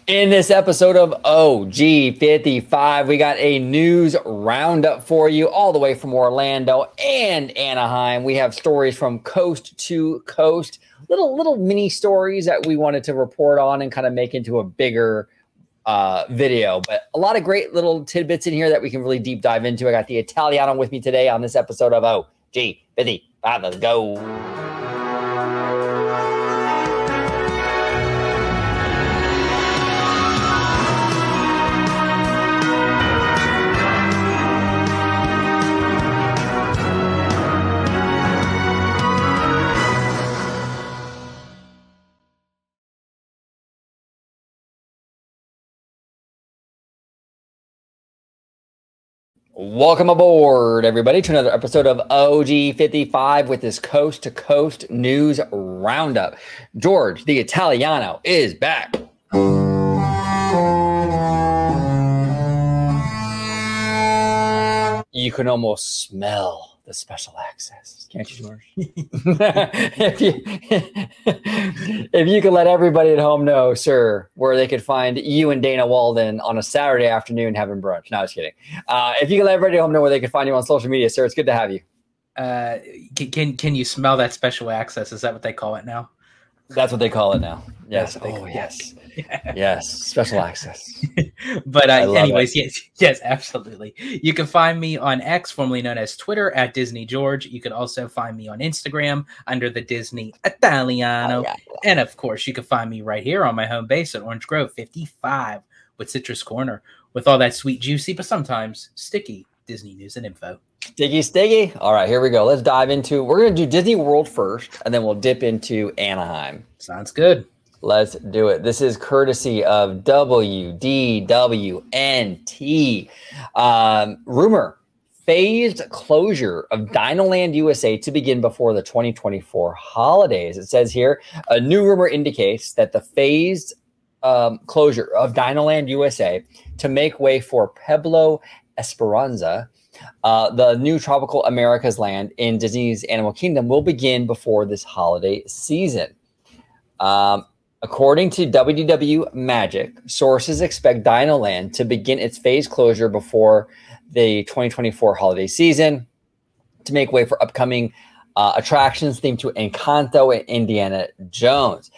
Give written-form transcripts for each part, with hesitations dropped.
In this episode of OG55, we got a news roundup for you all the way from Orlando and Anaheim. We have stories from coast to coast, little mini stories that we wanted to report on and kind of make into a bigger video. But a lot of great little tidbits in here that we can really deep dive into. I got the Italiano with me today on this episode of OG55. Let's go. Welcome aboard, everybody, to another episode of OG55 with this coast-to-coast news roundup. George, the Italiano, is back. You can almost smell the special access, can't you, George? if you could let everybody at home know, sir, where they could find you and Dana Walden on a Saturday afternoon having brunch. No, I was kidding. If you could let everybody at home know where they could find you on social media, sir, it's good to have you. Can you smell that special access? Is that what they call it now? That's what they call it now. Yes. Oh, yes. Yes. Special access. But anyways, yes, absolutely. You can find me on X, formerly known as Twitter, at Disney George. You can also find me on Instagram under the Disney Italiano. And of course, you can find me right here on my home base at Orange Grove 55 with Citrus Corner with all that sweet, juicy, but sometimes sticky Disney news and info. Sticky. All right, here we go. Let's dive into, we're going to do Disney World first, and then we'll dip into Anaheim. Sounds good. Let's do it. This is courtesy of WDWNT. Rumor, phased closure of Dino-Land USA to begin before the 2024 holidays. It says here, a new rumor indicates that the phased closure of Dino-Land USA to make way for Pueblo Esperanza, the new tropical America's land in Disney's Animal Kingdom, will begin before this holiday season. According to WDW Magic, sources expect Dino-Land to begin its phase closure before the 2024 holiday season to make way for upcoming attractions themed to Encanto and Indiana Jones.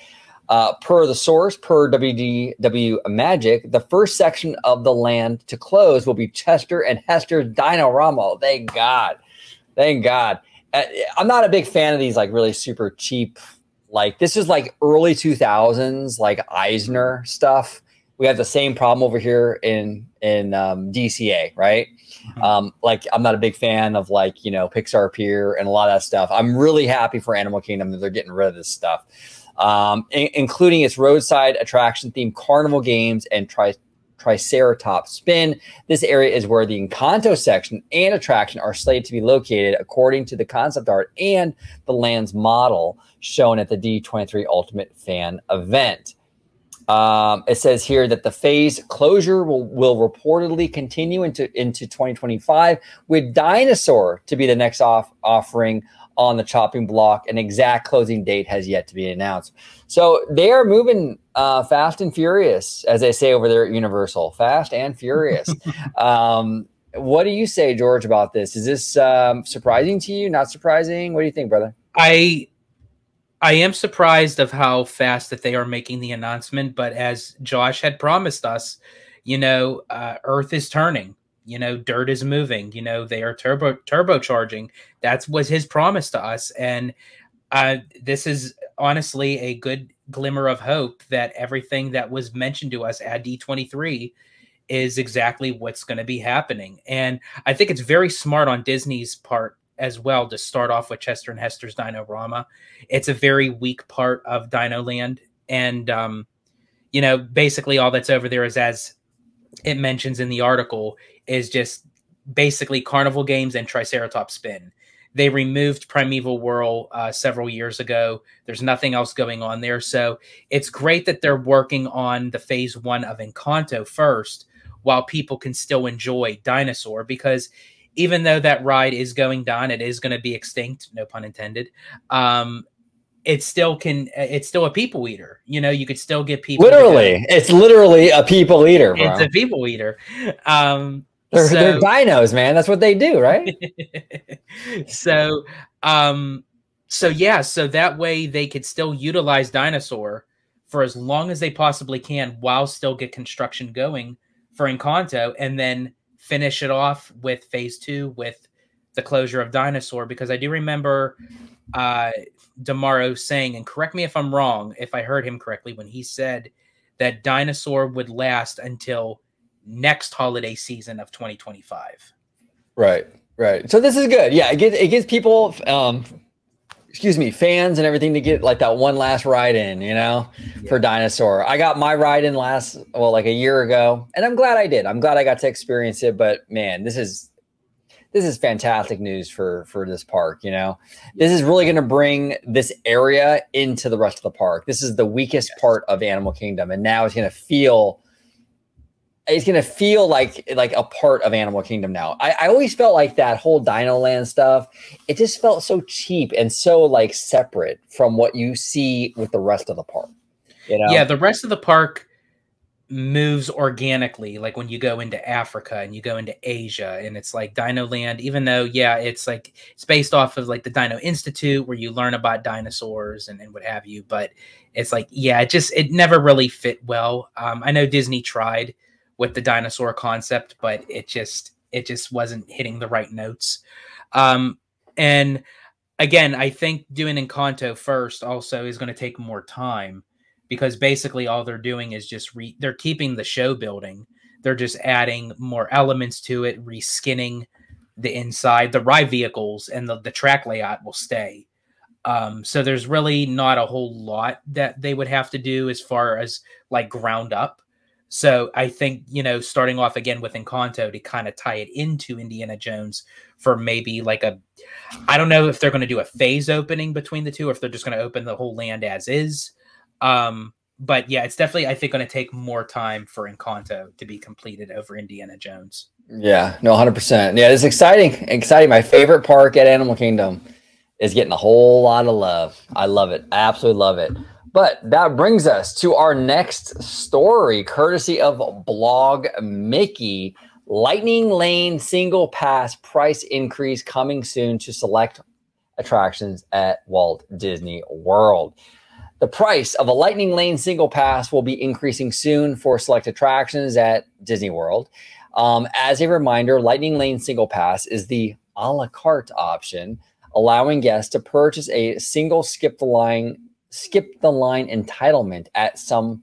Per the source, per WDW Magic, the first section of the land to close will be Chester and Hester's Dino-Rama. Thank God. Thank God. I'm not a big fan of these like really super cheap, like this is like early 2000s, like Eisner stuff. We have the same problem over here in DCA, right? Like I'm not a big fan of like, you know, Pixar Pier and a lot of that stuff. I'm really happy for Animal Kingdom that they're getting rid of this stuff. Including its roadside attraction themed carnival games and Triceratops spin. This area is where the Encanto section and attraction are slated to be located according to the concept art and the land's model shown at the D23 Ultimate Fan event. It says here that the phase closure will reportedly continue into 2025 with Dinosaur to be the next offering on the chopping block. An exact closing date has yet to be announced. So they are moving fast and furious, as they say over there at Universal. Fast and furious. What do you say, George, about this? Is this surprising to you? Not surprising? What do you think, brother? I am surprised of how fast that they are making the announcement, but as Josh had promised us, you know, Earth is turning. You know, dirt is moving. You know, they are turbocharging. That was his promise to us. And this is honestly a good glimmer of hope that everything that was mentioned to us at D23 is exactly what's going to be happening. And I think it's very smart on Disney's part as well to start off with Chester and Hester's Dino-Rama. It's a very weak part of Dino-Land. And, you know, basically all that's over there is, as it mentions in the article, is just basically carnival games and Triceratops spin. They removed Primeval Whirl several years ago. There's nothing else going on there. So it's great that they're working on the phase 1 of Encanto first while people can still enjoy Dinosaur, because even though that ride is going down, it is going to be extinct, no pun intended. it's still a people eater. You know, you could still get people. Literally, it's literally a people eater, bro. It's a people eater. They're dinos, man. That's what they do, right? So yeah, so that way they could still utilize Dinosaur for as long as they possibly can while still get construction going for Encanto, and then finish it off with phase 2 with the closure of Dinosaur. Because I do remember Damaro saying, and correct me if I'm wrong, if I heard him correctly, when he said that Dinosaur would last until next holiday season of 2025. Right. So this is good. Yeah, it gives people, fans and everything to get like that one last ride in, you know, for Dinosaur. I got my ride in like a year ago, and I'm glad I did. I'm glad I got to experience it. But man, this is fantastic news for this park. You know, this is really going to bring this area into the rest of the park. This is the weakest part of Animal Kingdom, and now it's going to feel like a part of Animal Kingdom now. I always felt like that whole Dino-Land stuff, it just felt so cheap and so like separate from what you see with the rest of the park. You know? Yeah, the rest of the park moves organically. Like when you go into Africa and you go into Asia, and it's like Dino-Land, even though, it's like it's based off of like the Dino Institute where you learn about dinosaurs and what have you. But it's like, it never really fit well. I know Disney tried with the dinosaur concept, but it just wasn't hitting the right notes. And again, I think doing Encanto first also is going to take more time, because basically all they're doing is just they're keeping the show building. They're just adding more elements to it, reskinning the inside. The ride vehicles and the track layout will stay. So there's really not a whole lot that they would have to do as far as like ground up. So I think, starting off again with Encanto to kind of tie it into Indiana Jones for maybe like I don't know if they're going to do a phase opening between the two, or if they're just going to open the whole land as is. But yeah, it's definitely, I think, going to take more time for Encanto to be completed over Indiana Jones. Yeah, no, 100%. Yeah, it's exciting. My favorite park at Animal Kingdom is getting a whole lot of love. I love it. I absolutely love it. But that brings us to our next story, courtesy of Blog Mickey. Lightning Lane single pass price increase coming soon to select attractions at Walt Disney World. The price of a Lightning Lane single pass will be increasing soon for select attractions at Disney World. As a reminder, Lightning Lane single pass is the a la carte option, allowing guests to purchase a single skip the line entitlement at some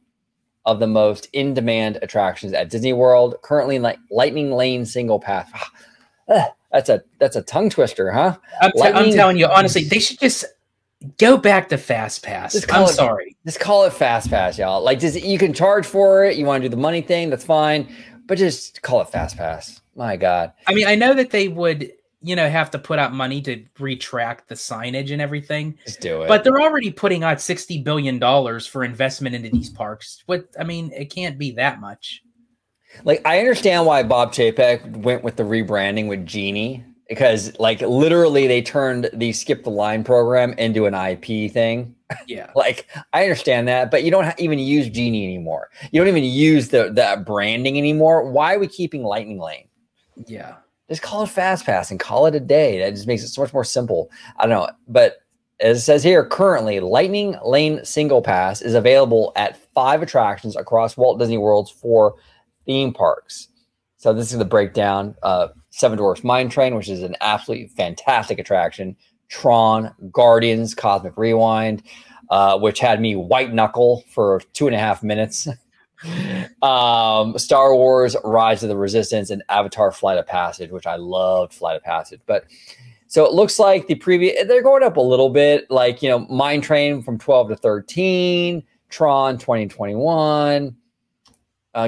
of the most in-demand attractions at Disney World. Currently, Lightning Lane single pass. That's a tongue twister, huh? I'm telling you, honestly, they should just go back to Fast Pass. Sorry. Just call it Fast Pass, y'all. Like, you can charge for it. You want to do the money thing, that's fine. But just call it Fast Pass. My God. I mean, I know that they would have to put out money to retract the signage and everything. Just do it. But they're already putting out $60 billion for investment into these parks. It can't be that much. Like, I understand why Bob Chapek went with the rebranding with Genie, because like literally they turned the Skip the Line program into an IP thing. Yeah. Like, I understand that, but you don't even use Genie anymore. You don't even use that branding anymore. Why are we keeping Lightning Lane? Yeah. Just call it Fast Pass and call it a day. That just makes it so much more simple. I don't know. But as it says here, currently, Lightning Lane Single Pass is available at 5 attractions across Walt Disney World's 4 theme parks. So this is the breakdown. Seven Dwarfs Mine Train, which is an absolutely fantastic attraction. Tron, Guardians, Cosmic Rewind, which had me white knuckle for 2.5 minutes. Star Wars Rise of the Resistance, and Avatar Flight of Passage, which I loved Flight of Passage. But so it looks like they're going up a little bit, like, Mine Train from 12 to 13, Tron 2021,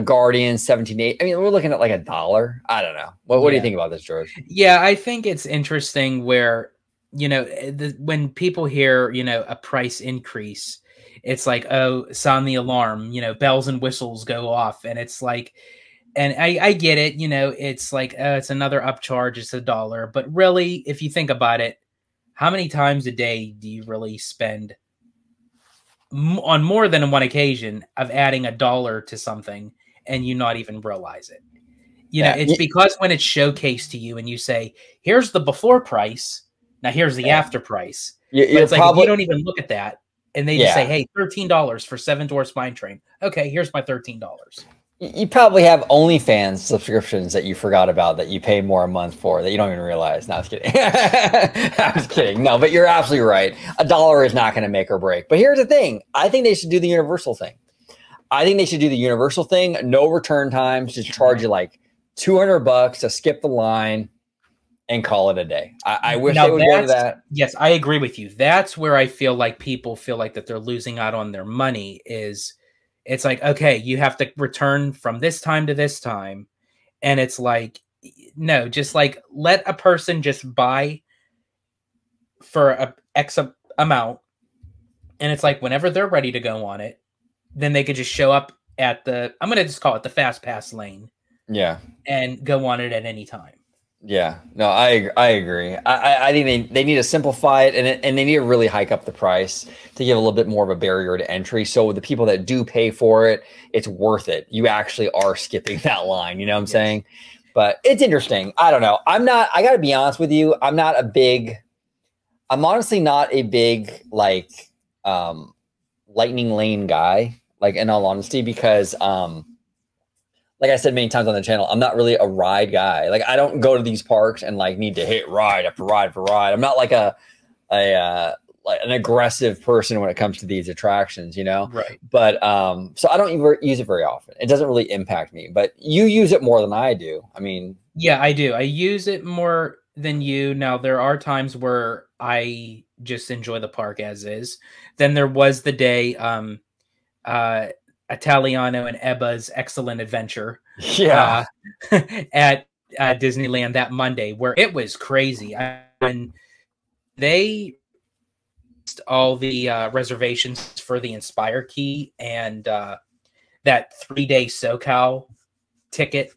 Guardians 17 to 8. I mean, we're looking at like $1. I don't know. What do you think about this, George? Yeah, I think it's interesting where, when people hear, a price increase, it's like, oh, sound the alarm, bells and whistles go off. And it's like, and I get it, it's like, it's another upcharge, it's $1. But really, if you think about it, how many times a day do you really spend on more than one occasion of adding $1 to something and you not even realize it. You know, it's because when it's showcased to you and you say, here's the before price, now here's the after price. But it's like, if you don't even look at that and they just say, hey, $13 for 7-door spine train. Okay, here's my $13. You probably have OnlyFans subscriptions that you forgot about that you pay more a month for that you don't even realize. No, I was kidding. I was kidding. No, but you're absolutely right. $1 is not going to make or break. But here's the thing. I think they should do the universal thing. No return times. Just charge you like $200 to skip the line and call it a day. I wish they would go to that. Yes, I agree with you. That's where I feel like people feel like that they're losing out on their money is it's like, okay, you have to return from this time to this time. And it's like, no, just like let a person just buy for a X amount. And it's like, whenever they're ready to go on it, then they could just show up at I'm going to just call it the fast pass lane. Yeah. And go on it at any time. Yeah, no, I agree. I think they need to simplify it and they need to really hike up the price to give a little bit more of a barrier to entry. So the people that do pay for it, it's worth it. You actually are skipping that line. You know what I'm saying? But it's interesting. I don't know. I got to be honest with you. I'm honestly not a big like lightning lane guy, like in all honesty, because like I said many times on the channel, I'm not really a ride guy. Like I don't go to these parks and like need to hit ride after ride after ride. I'm not like like an aggressive person when it comes to these attractions, you know? Right. But so I don't use it very often. It doesn't really impact me, but you use it more than I do. I mean, yeah, I do. I use it more than you. Now there are times where I just enjoy the park as is. Then there was the day Italiano and Ebba's Excellent Adventure at Disneyland that Monday, where it was crazy. When they all the reservations for the Inspire Key and that 3-day SoCal ticket,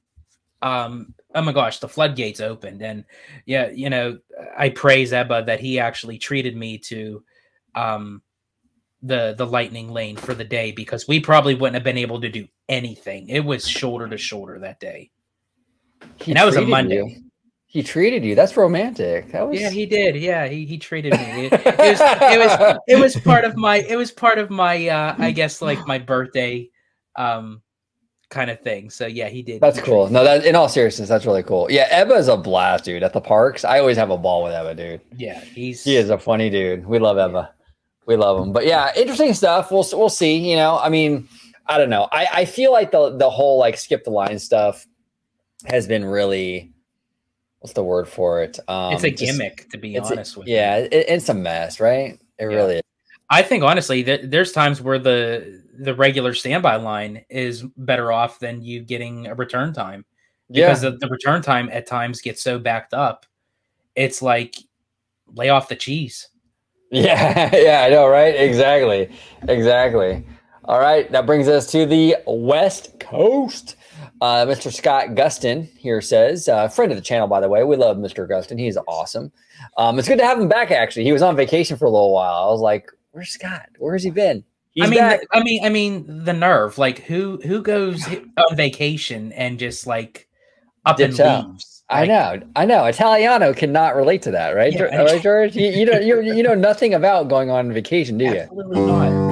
oh my gosh, the floodgates opened. And yeah, you know, I praise Ebba that he actually treated me to the lightning lane for the day, because we probably wouldn't have been able to do anything. It was shoulder to shoulder that day. And that was a Monday. He treated you. That's romantic. Yeah, he did. Yeah, he treated me. It was part of my I guess like my birthday kind of thing. So yeah, he did. That's cool. No, that in all seriousness, that's really cool. Yeah, Ebba is a blast, dude. At the parks, I always have a ball with Ebba, dude. Yeah, he is a funny dude. We love Ebba. We love him. But yeah, interesting stuff. We'll see. You know, I mean, I don't know. I feel like the whole like skip the line stuff has been really, what's the word for it? It's a gimmick, to be honest with you. Yeah, it's a mess, right? It really is. I think honestly that there's times where the regular standby line is better off than you getting a return time, because the return time at times gets so backed up. It's like lay off the cheese. Yeah, I know, right? Exactly. All right, that brings us to the West Coast. Mr. Scott Gustin here says, friend of the channel, by the way. We love Mr. Gustin. He's awesome. It's good to have him back, actually. He was on vacation for a little while. I was like, where's Scott? Where has he been? He's back. I mean, the nerve. Like, who goes on vacation and just like up and leaves? Like, I know. Italiano cannot relate to that, right? Yeah, right, George? You know nothing about going on vacation, do you? Absolutely not.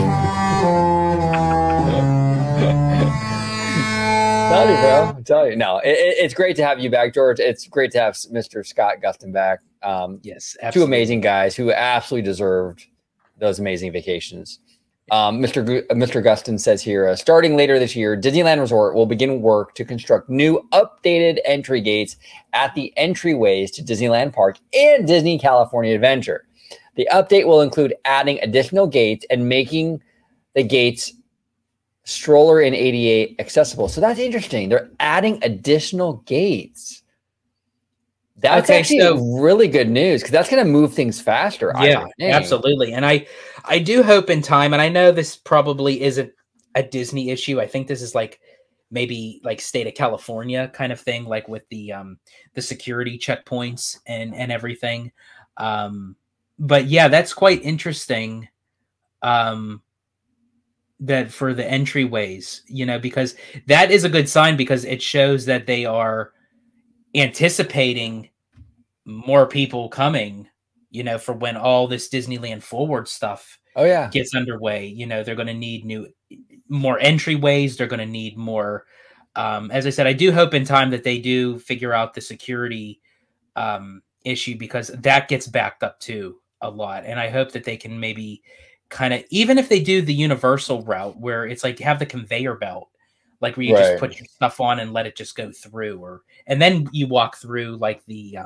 Tell you, bro. I'm telling you. No, it's great to have you back, George. It's great to have Mr. Scott Gustin back. Yes, absolutely. Two amazing guys who absolutely deserved those amazing vacations. Mr. Gustin says here, starting later this year, Disneyland Resort will begin work to construct new updated entry gates at the entryways to Disneyland Park and Disney California Adventure. The update will include adding additional gates and making the gates stroller and ADA accessible. So that's interesting. They're adding additional gates. That's actually really good news, because that's going to move things faster. Yeah, absolutely. And I do hope in time, and I know this probably isn't a Disney issue. I think this is like maybe like state of California kind of thing, like with the security checkpoints and everything. But yeah, that's quite interesting. that for the entryways, you know, because that is a good sign, because it shows that they are anticipating more people coming, you know, for when all this Disneyland Forward stuff gets underway. You know, they're going to need more entryways. They're going to need more. As I said, I do hope in time that they do figure out the security issue, because that gets backed up too a lot. And I hope that they can maybe kind of, even if they do the universal route where it's like have the conveyor belt, like where you just put your stuff on and let it just go through, and then you walk through like the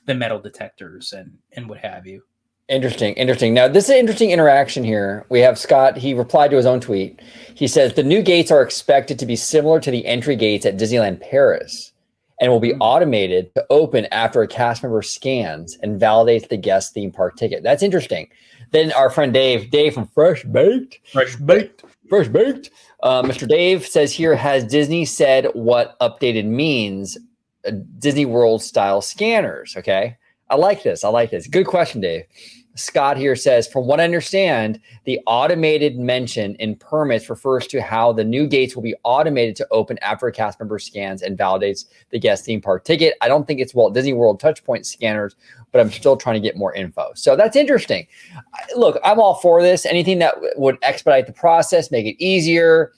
metal detectors and what have you. Interesting. Now, this is an interesting interaction here. We have Scott. He replied to his own tweet. He says, the new gates are expected to be similar to the entry gates at Disneyland Paris and will be automated to open after a cast member scans and validates the guest theme park ticket. That's interesting. Then our friend Dave from Fresh Baked. Mr. Dave says here, has Disney said what updated means? Disney World style scanners. Okay. I like this. Good question, Dave. Scott here says, from what I understand, the automated mention in permits refers to how the new gates will be automated to open after a cast member scans and validates the guest theme park ticket. I don't think it's Walt Disney World touchpoint scanners, but I'm still trying to get more info. So that's interesting. Look, I'm all for this. Anything that would expedite the process, make it easier,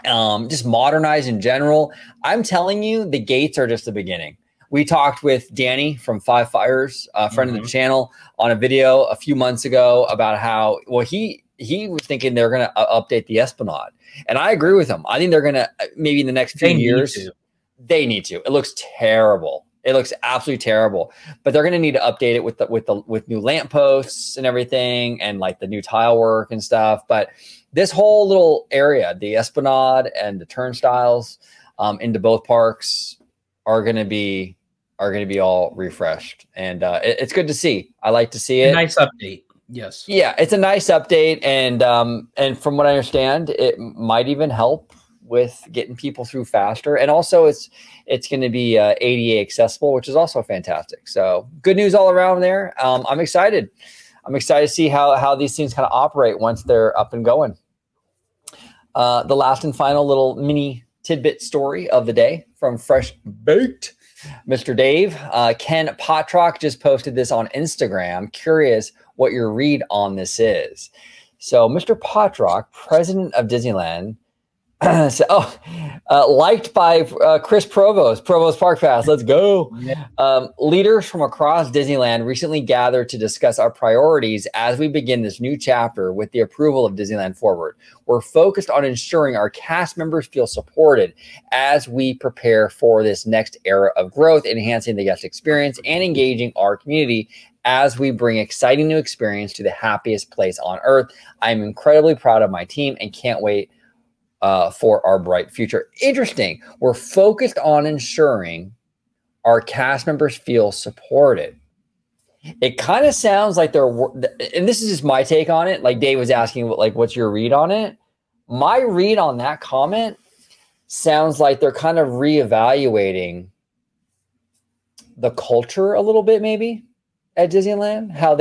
just modernize in general. I'm telling you, the gates are just the beginning. We talked with Danny from Five Fires, a friend of the channel, on a video a few months ago about how, well, he was thinking they're going to update the Esplanade. And I agree with him. I think they're going to, maybe in the next few years, they need to. It looks terrible. It looks absolutely terrible. But they're going to need to update it with new lampposts and everything, and like the new tile work and stuff. But this whole little area, the Esplanade and the turnstiles into both parks, are going to be all refreshed, and it's good to see. I like to see it. A nice update. Yes. Yeah, it's a nice update, and from what I understand, it might even help with getting people through faster. And also, it's going to be ADA accessible, which is also fantastic. So good news all around there. I'm excited. I'm excited to see how these things kind of operate once they're up and going. The last and final little mini tidbit story of the day from Fresh Baked. Mr. Dave, Ken Potrock just posted this on Instagram. Curious what your read on this is. So Mr. Potrock, president of Disneyland, liked by Chris Provost Park Pass. Let's go. Yeah. Leaders from across Disneyland recently gathered to discuss our priorities as we begin this new chapter with the approval of Disneyland Forward. We're focused on ensuring our cast members feel supported as we prepare for this next era of growth, enhancing the guest experience and engaging our community as we bring exciting new experience to the happiest place on earth. I'm incredibly proud of my team and can't wait for our bright future. Interesting. We're focused on ensuring our cast members feel supported. It kind of sounds like they're, and this is just my take on it. Like Dave was asking, like, what's your read on it? My read on that comment sounds like they're kind of reevaluating the culture a little bit, maybe at Disneyland, how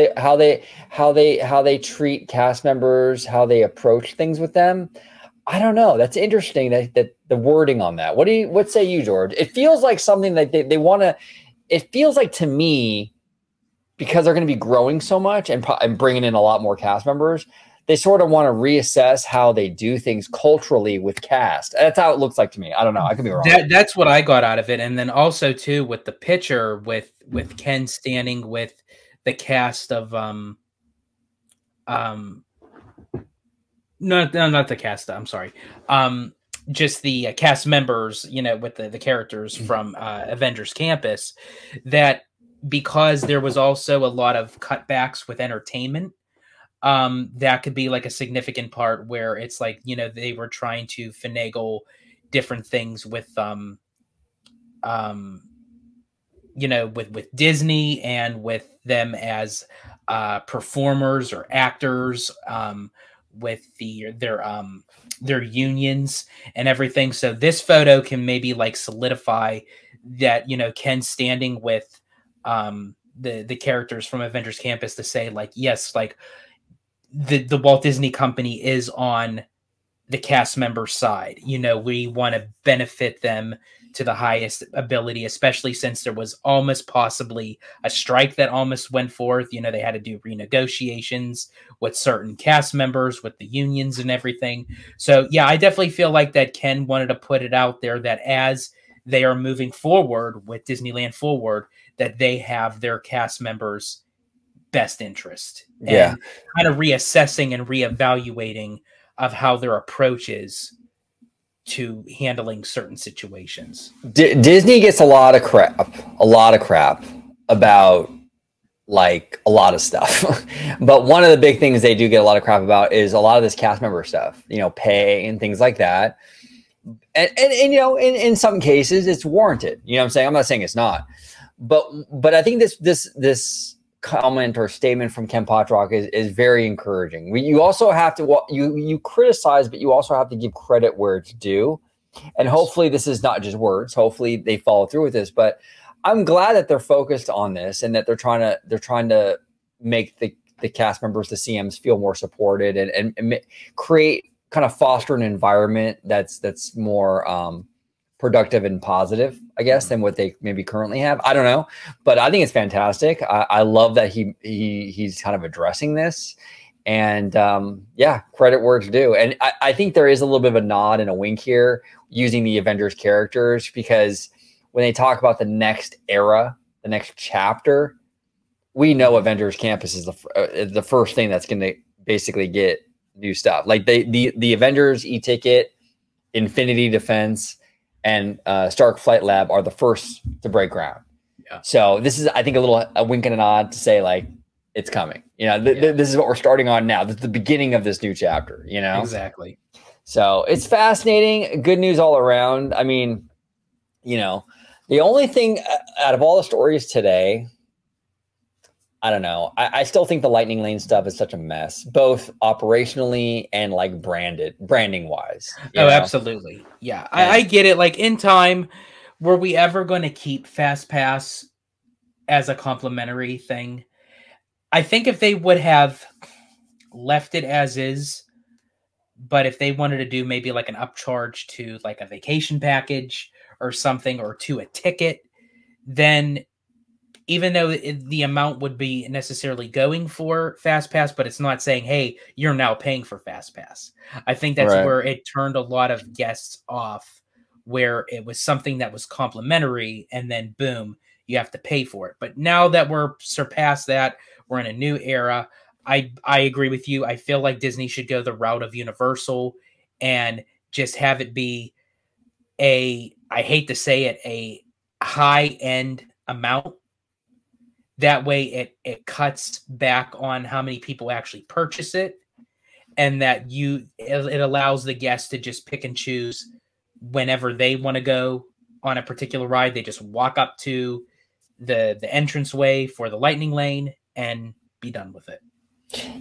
they treat cast members, how they approach things with them. I don't know. That's interesting that the wording on that. What say you, George? It feels like something that they want to, it feels like to me, because they're going to be growing so much and bringing in a lot more cast members, they sort of want to reassess how they do things culturally with cast. That's how it looks like to me. I don't know. I could be wrong. That's what I got out of it. And then also too, with the picture with Ken standing with the cast of, no, not the cast. I'm sorry. Just the cast members, you know, with the characters from Avengers Campus, that because there was also a lot of cutbacks with entertainment, that could be like a significant part where it's like, you know, they were trying to finagle different things with, you know, with Disney and with them as performers or actors, with their unions and everything. So this photo can maybe like solidify that, you know, Ken standing with the characters from Avengers Campus to say like, yes, like the Walt Disney Company is on the cast member side. You know, we want to benefit them to the highest ability, especially since there was almost possibly a strike that almost went forth. You know, they had to do renegotiations with certain cast members, with the unions and everything. So yeah, I definitely feel like that Ken wanted to put it out there that as they are moving forward with Disneyland Forward, that they have their cast members' best interest. Yeah. And kind of reassessing and reevaluating of how their approach is to handling certain situations. Disney gets a lot of crap about like a lot of stuff. But one of the big things they do get a lot of crap about is a lot of this cast member stuff, you know, pay and things like that. And you know, in some cases it's warranted. You know what I'm saying? I'm not saying it's not. But I think this comment or statement from Ken Potrock is very encouraging. You also have to, you criticize, but you also have to give credit where it's due. And hopefully this is not just words. Hopefully they follow through with this, but I'm glad that they're focused on this and that they're trying to make the cast members, the CMs feel more supported and create, kind of foster an environment that's more, productive and positive, I guess, than what they maybe currently have. I don't know, but I think it's fantastic. I love that he's kind of addressing this, and yeah, credit where it's due. And I think there is a little bit of a nod and a wink here using the Avengers characters, because when they talk about the next era, the next chapter, we know Avengers Campus is the first thing that's going to basically get new stuff. Like the Avengers e-ticket, Infinity Defense, and Stark Flight Lab are the first to break ground. Yeah. So this is, I think, a wink and a nod to say, like, it's coming. You know, this is what we're starting on now. This is the beginning of this new chapter, you know? Exactly. So it's fascinating. Good news all around. I mean, you know, the only thing out of all the stories today, I don't know. I still think the Lightning Lane stuff is such a mess, both operationally and like branding wise. Oh, absolutely. Yeah, I get it. Like, in time, were we ever going to keep Fast Pass as a complimentary thing? I think if they would have left it as is, but if they wanted to do maybe like an upcharge to like a vacation package or something, or to a ticket, then even though the amount would be necessarily going for Fast Pass, but it's not saying, hey, you're now paying for Fast Pass. I think that's where it turned a lot of guests off, where it was something that was complimentary and then boom, you have to pay for it. But now that we're surpassed that, we're in a new era. I agree with you. I feel like Disney should go the route of Universal and just have it be I hate to say it, a high-end amount. That way it cuts back on how many people actually purchase it, and that it allows the guests to just pick and choose whenever they want to go on a particular ride. They just walk up to the entranceway for the Lightning Lane and be done with it.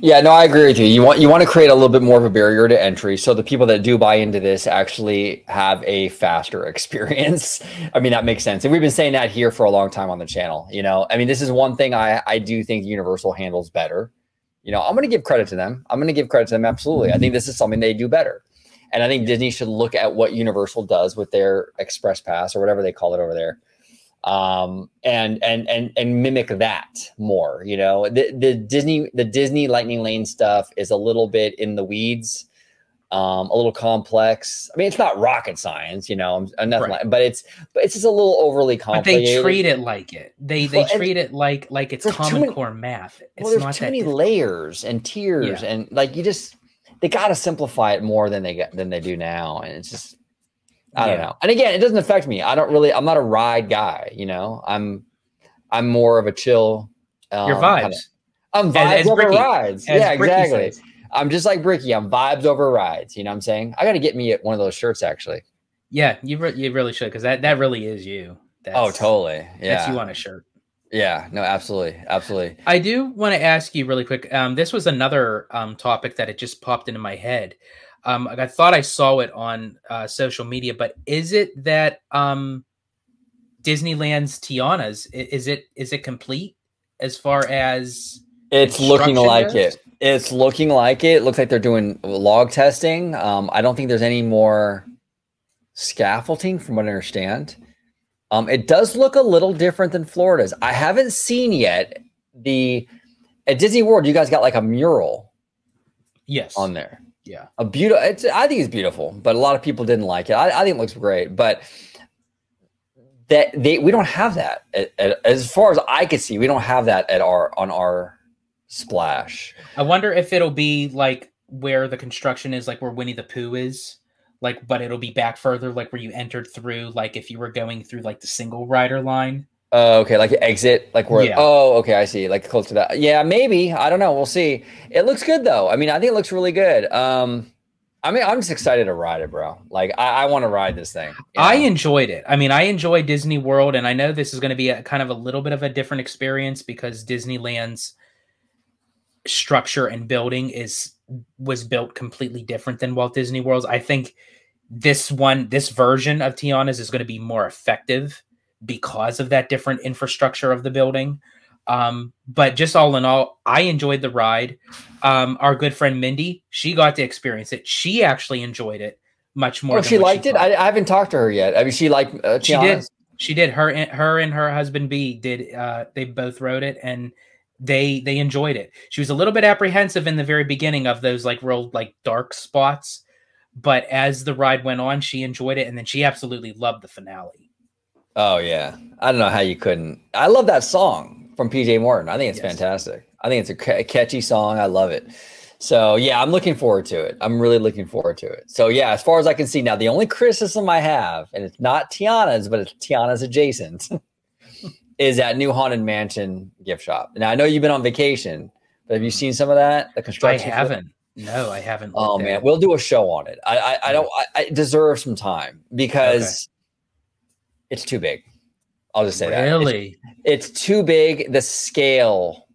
Yeah, no, I agree with you. You want to create a little bit more of a barrier to entry, so the people that do buy into this actually have a faster experience. I mean, that makes sense. And we've been saying that here for a long time on the channel. You know, I mean, this is one thing I do think Universal handles better. You know, I'm going to give credit to them. Absolutely. I think this is something they do better. And I think Disney should look at what Universal does with their Express Pass or whatever they call it over there. And mimic that more. You know, the Disney Lightning Lane stuff is a little bit in the weeds, a little complex. I mean, it's not rocket science, you know, but it's just a little overly complicated. But they treat it like it. They treat it like it's Common Core math. There's not too many layers and tiers, and like they got to simplify it more than they do now, and it's just. I don't know. And again, it doesn't affect me. I'm not a ride guy, you know. I'm more of a chill. Your vibes. I'm vibes over rides. Yeah, exactly. I'm just like Bricky. I'm vibes over rides. You know what I'm saying? I got to get me one of those shirts, actually. Yeah, you really should, because that really is you. Totally. Yeah. That's you on a shirt. Yeah, no, absolutely. Absolutely. I do want to ask you really quick. This was another topic that it just popped into my head. I thought I saw it on social media, but is it that Disneyland's Tiana's, is it complete as far as it's looking like it? It's looking like it. It looks like they're doing log testing. I don't think there's any more scaffolding from what I understand. It does look a little different than Florida's. I haven't seen yet at Disney World, you guys got like a mural. Yes. On there. Yeah. I think it's beautiful, but a lot of people didn't like it. I think it looks great, but we don't have that as far as I could see. We don't have that on our splash. I wonder if it'll be like where the construction is, like where Winnie the Pooh is, like, but it'll be back further, like where you entered through, like if you were going through like the single rider line. Oh, okay, like exit, like where? Yeah. Oh, okay, I see. Like close to that. Yeah, maybe. I don't know. We'll see. It looks good though. I mean, I think it looks really good. I mean, I'm just excited to ride it, bro. Like, I want to ride this thing. I enjoyed it. I mean, I enjoyed Disney World, and I know this is going to be a kind of a little bit of a different experience because Disneyland's structure and building was built completely different than Walt Disney World's. I think this version of Tiana's is going to be more effective because of that different infrastructure of the building. But just all in all, I enjoyed the ride. Our good friend Mindy, she got to experience it. She actually enjoyed it much more. Oh, she liked it? I haven't talked to her yet. I mean, she liked Tiana's? She did. Her and her husband B did. They both rode it, and they enjoyed it. She was a little bit apprehensive in the very beginning of those like real like dark spots, but as the ride went on, she enjoyed it, and then she absolutely loved the finale. Oh yeah, I don't know how you couldn't. I love that song from PJ Morton. I think it's fantastic. I think it's a catchy song. I love it. So yeah, I'm looking forward to it. I'm really looking forward to it. So yeah, as far as I can see now, the only criticism I have, and it's not Tiana's, but it's Tiana's adjacent, is that new Haunted Mansion gift shop. Now I know you've been on vacation, but have you seen some of that? The construction. I haven't. No, I haven't. Oh man, we'll do a show on it. I deserve some time because it's too big. I'll just say that. Really? It's too big. The scale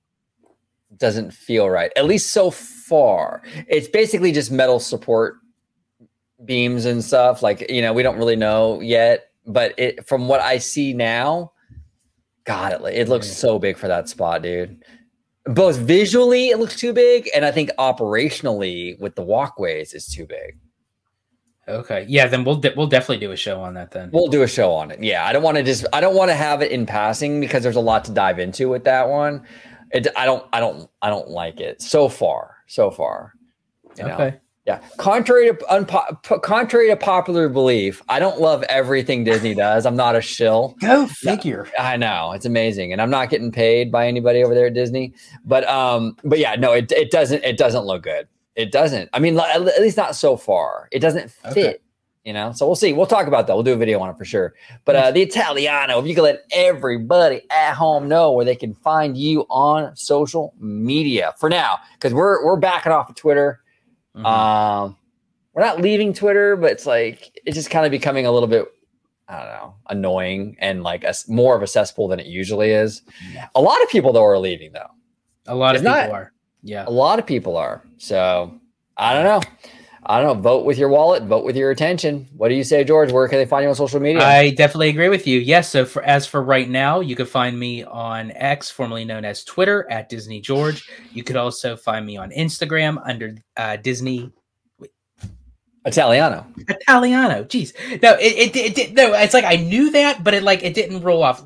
doesn't feel right, at least so far. It's basically just metal support beams and stuff. Like, we don't really know yet. But from what I see now, God, it looks so big for that spot, dude. Both visually, it looks too big. And I think operationally with the walkways, it's too big. Okay. Yeah, then we'll definitely do a show on that then. We'll do a show on it. Yeah, I don't want to have it in passing because there's a lot to dive into with that one. I don't like it so far. Okay. Yeah. Contrary to popular belief, I don't love everything Disney does. I'm not a shill. Go figure. I know, it's amazing, and I'm not getting paid by anybody over there at Disney. But yeah, no, it doesn't look good. It doesn't. I mean, at least not so far. It doesn't fit, So we'll see. We'll talk about that. We'll do a video on it for sure. But the Italiano, if you can let everybody at home know where they can find you on social media for now, because we're backing off of Twitter. Mm-hmm. We're not leaving Twitter, but it's just kind of becoming a little bit, I don't know, annoying and like more of a cesspool than it usually is. Yeah. A lot of people though are leaving though. A lot of people are. Yeah. A lot of people are. So I don't know. Vote with your wallet, vote with your attention. What do you say, George? Where can they find you on social media? I definitely agree with you. Yes. So as for right now, you can find me on X, formerly known as Twitter, at Disney George. You could also find me on Instagram under Disney Italiano. Jeez. No, no, it's like I knew that, but it didn't roll off.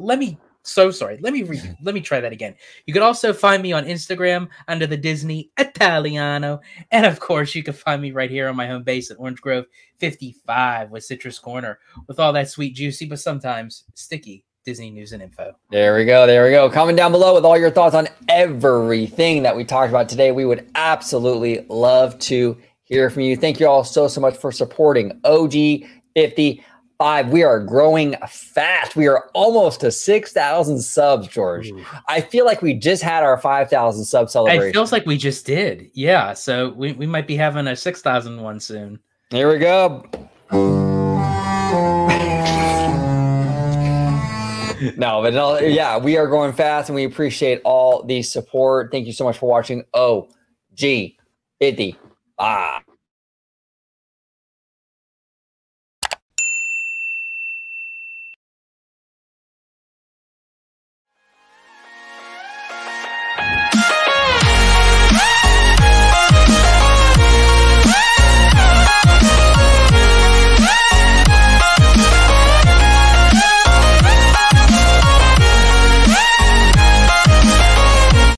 So sorry. Let me try that again. You could also find me on Instagram under the Disney Italiano. And of course, you can find me right here on my home base at Orange Grove 55 with Citrus Corner with all that sweet, juicy, but sometimes sticky Disney news and info. There we go. Comment down below with all your thoughts on everything that we talked about today. We would absolutely love to hear from you. Thank you all so much for supporting OG55. We are growing fast. We are almost to 6,000 subs, George. Ooh. I feel like we just had our 5,000 sub celebration. It feels like we just did. Yeah. So we might be having a 6,000 one soon. Here we go. Yeah, we are growing fast and we appreciate all the support. Thank you so much for watching OG55.